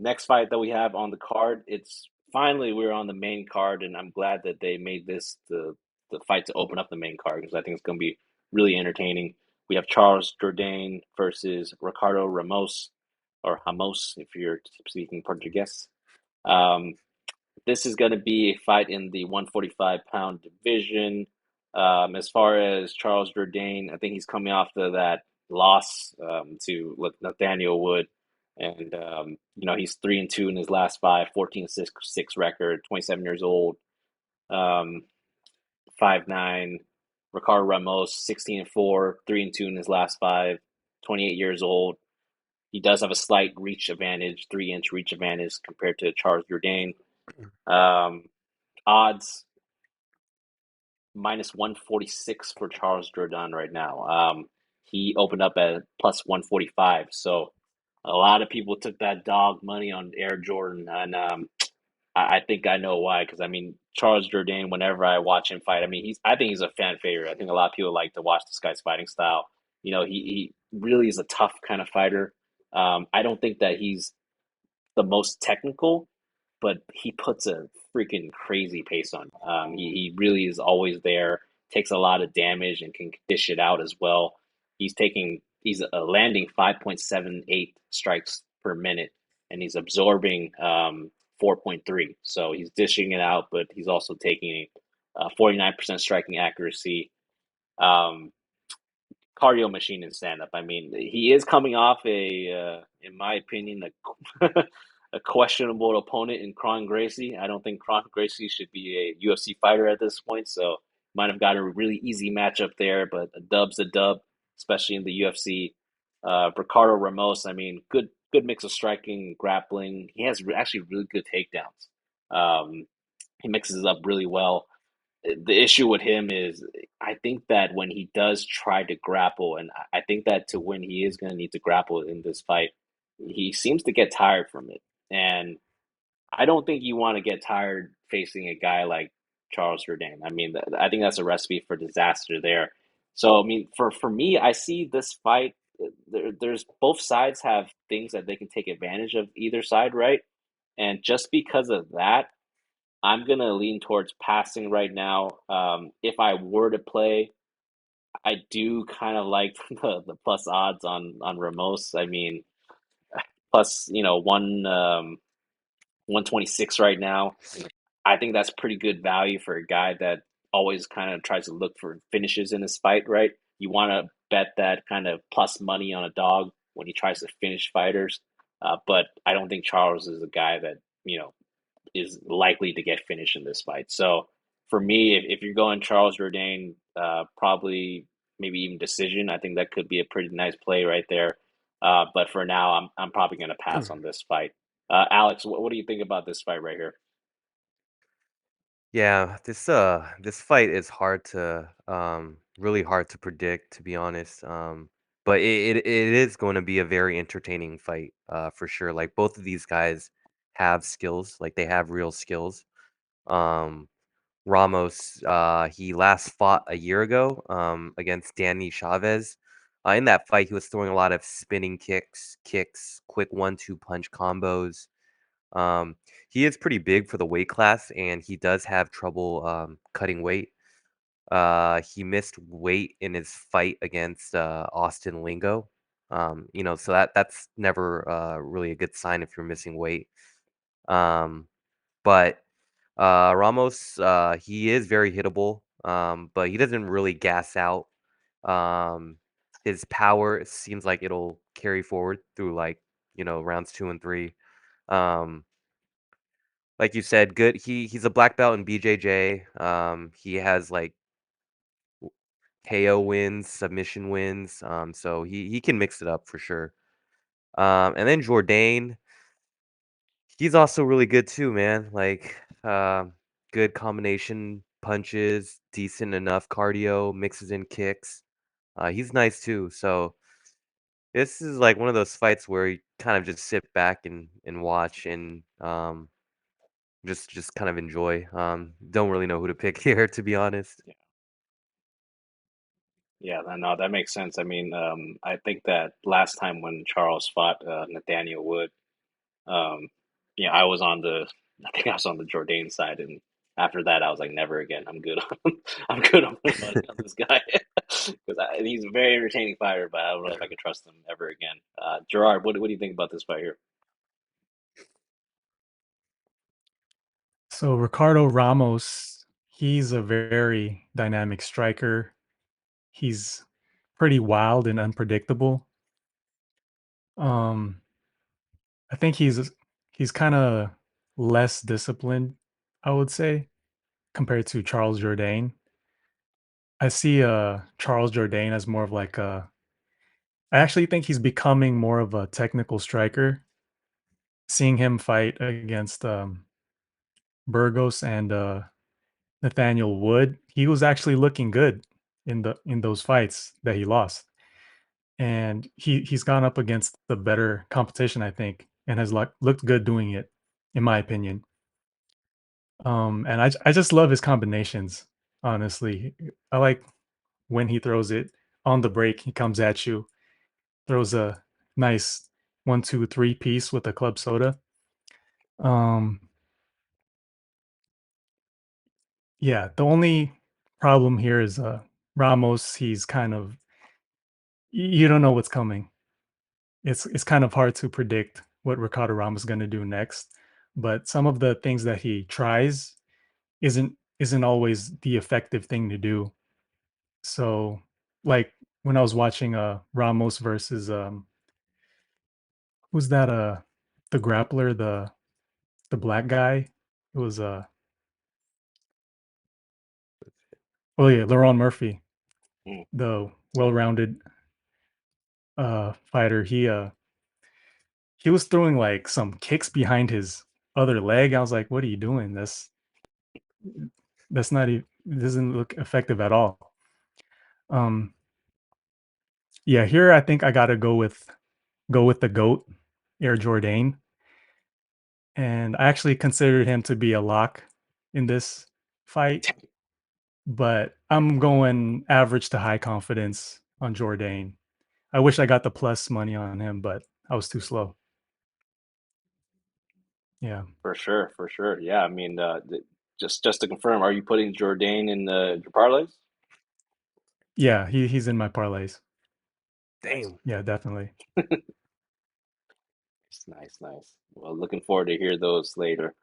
Next fight that we have on the card, it's finally we're on the main card, and I'm glad that they made this the fight to open up the main card because I think it's going to be really entertaining. We have Charles Jourdain versus Ricardo Ramos, or Ramos if you're speaking Portuguese. Um, this is going to be a fight in the 145-pound division. As far as Charles Jourdain, I think he's coming off of that loss to Nathaniel Wood. And, he's 3-2 in his last five, 14-6 record, 27 years old, um, 5'9". Ricardo Ramos, 16-4, 3-2 in his last five, 28 years old. He does have a slight reach advantage, 3-inch reach advantage compared to Charles Jourdain. Um, Odds minus 146 for Charles Jourdain right now. He opened up at plus 145. So a lot of people took that dog money on Air Jordan. And I think I know why. Because, I mean, Charles Jourdain, whenever I watch him fight, I mean, I think he's a fan favorite. I think a lot of people like to watch this guy's fighting style. He really is a tough kind of fighter. I don't think that he's the most technical, but he puts a freaking crazy pace on. He really is always there, takes a lot of damage and can dish it out as well. He's landing 5.78 strikes per minute, and he's absorbing 4.3. So he's dishing it out, but he's also taking 49% striking accuracy. Um, Cardio machine in stand up. I mean, he is coming off in my opinion, a questionable opponent in Kron Gracie. I don't think Kron Gracie should be a UFC fighter at this point, so might have got a really easy matchup there. But a dub's a dub, especially in the UFC. Ricardo Ramos, I mean, good mix of striking, grappling. He has actually really good takedowns. He mixes up really well. The issue with him is I think that when he does try to grapple, and I think that to win, he is going to need to grapple in this fight, he seems to get tired from it. And I don't think you want to get tired facing a guy like Charles Jourdain. I mean, I think that's a recipe for disaster there. So, I mean, for me, I see this fight. There's both sides have things that they can take advantage of either side, right? And just because of that, I'm gonna lean towards passing right now. If I were to play, I do kind of like the plus odds on Ramos. I mean, plus 126 right now. I think that's pretty good value for a guy that always kind of tries to look for finishes in his fight, right? You want to bet that kind of plus money on a dog when he tries to finish fighters. But I don't think Charles is a guy that is likely to get finished in this fight. So for me, if you're going Charles Jourdain, probably maybe even decision, I think that could be a pretty nice play right there. But for now, I'm probably going to pass on this fight. Alex, what do you think about this fight right here? Yeah, this fight is hard to really hard to predict, to be honest. But it is going to be a very entertaining fight, for sure. Like both of these guys have skills, like they have real skills. Um Ramos, he last fought a year ago against Danny Chavez. In that fight, he was throwing a lot of spinning kicks, quick 1-2 punch combos. Um, he is pretty big for the weight class, and he does have trouble cutting weight. He missed weight in his fight against Austin Lingo. So that's never really a good sign if you're missing weight. Um, but Ramos, he is very hittable, but he doesn't really gas out. Um, his power seems like it'll carry forward through rounds 2 and 3. Um, like you said, good. He's a black belt in BJJ. He has like KO wins, submission wins. So he can mix it up for sure. And then Jourdain, he's also really good too, man. Like, good combination punches, decent enough cardio, mixes in kicks. He's nice too. So this is like one of those fights where you kind of just sit back and watch and just kind of enjoy. Don't really know who to pick here, to be honest. Yeah, yeah, no, that makes sense. I mean, I think that last time when Charles fought Nathaniel Wood, Um, I was on I think I was on the Jourdain side, and after that, I was like, never again. I'm good on, I'm good on money on this guy because he's a very entertaining fighter, but I don't know if I could trust him ever again. Gerard, what do you think about this fight here? So Ricardo Ramos, he's a very dynamic striker. He's pretty wild and unpredictable. Um, I think he's kind of less disciplined, I would say, compared to Charles Jourdain. I see Charles Jourdain as more of like a I actually think he's becoming more of a technical striker. Seeing him fight against Burgos and Nathaniel Wood, he was actually looking good in those fights that he lost. And he's gone up against the better competition, I think, and has looked good doing it, in my opinion. And I just love his combinations, honestly. I like when he throws it on the break, he comes at you, throws a nice 1, 2, 3 piece with a club soda. Um, yeah, the only problem here is Ramos, he's kind of you don't know what's coming. It's kind of hard to predict what Ricardo Ramos is going to do next, but some of the things that he tries isn't always the effective thing to do. So, like when I was watching Ramos versus who's that the grappler, the black guy? It was oh yeah, Laurent Murphy, Mm. the well-rounded fighter. He was throwing like some kicks behind his other leg. I was like, "What are you doing? That's not even doesn't look effective at all." Um, yeah, here I think I gotta go with the GOAT, Air Jourdain. And I actually considered him to be a lock in this fight, but I'm going average to high confidence on Jourdain. I wish I got the plus money on him, but I was too slow. Yeah. For sure, for sure. Yeah, I mean, just to confirm, are you putting Jourdain in your parlays? Yeah, he's in my parlays. Nice, Damn. Yeah, definitely. nice, nice, nice. Well, looking forward to hear those later.